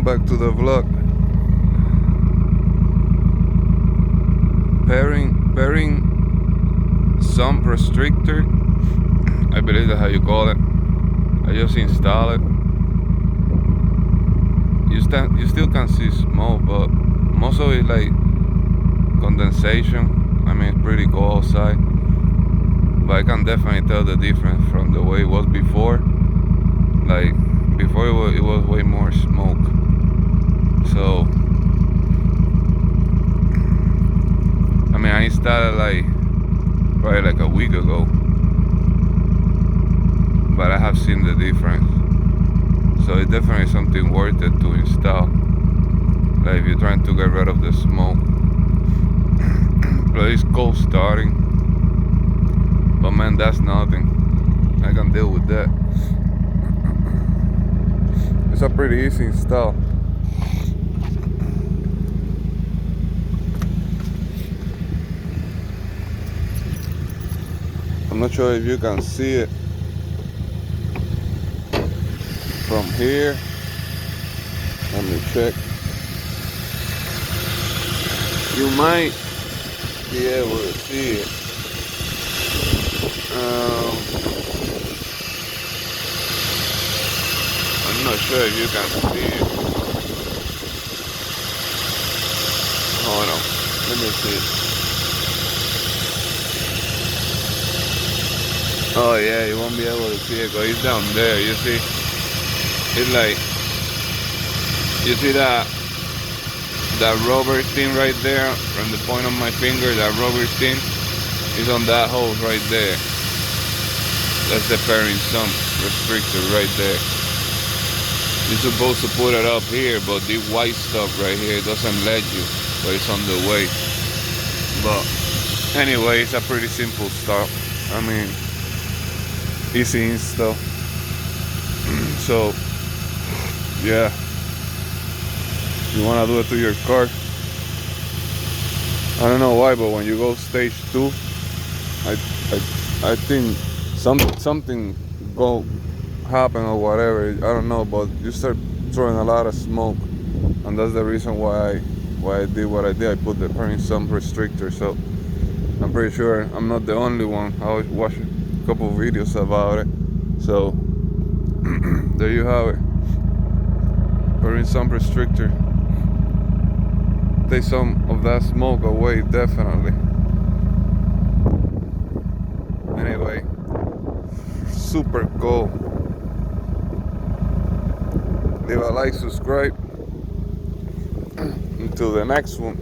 back to the vlog. Perrin Sump Restrictor, I believe that's how you call it. I just installed it. You still can see smoke, but most of it like condensation. I mean, it's pretty cold outside, but I can definitely tell the difference from the way it was before. Like before it was way more smoke. So I mean, I installed like probably like a week ago, but I have seen the difference. So it's definitely something worth it to install, like if you're trying to get rid of the smoke. But it's cold starting, but man, that's nothing. I can deal with that. It's a pretty easy install. I'm not sure if you can see it from here. Let me check. You might be able to see it. I'm not sure if you can see it. Hold on, let me see. Oh yeah, you won't be able to see it because it's down there. You see, it's like, you see that rubber thing right there from the point of my finger. That rubber thing is on that hose right there. That's the Perrin Sump Restrictor right there. You're supposed to put it up here, but the white stuff right here doesn't let you, but it's on the way. But anyway, it's a pretty simple stuff. I mean, easy install. So yeah, you want to do it to your car. I don't know why, but when you go stage 2, I think something go happen or whatever. I don't know, but you start throwing a lot of smoke, and that's the reason why I did what I did. I put the Perrin Sump Restrictor. So I'm pretty sure I'm not the only one. I watched a couple of videos about it. So there you have it. Perrin Sump Restrictor. Take some of that smoke away, definitely. Anyway, super cool. Leave a like, subscribe. Until the next one.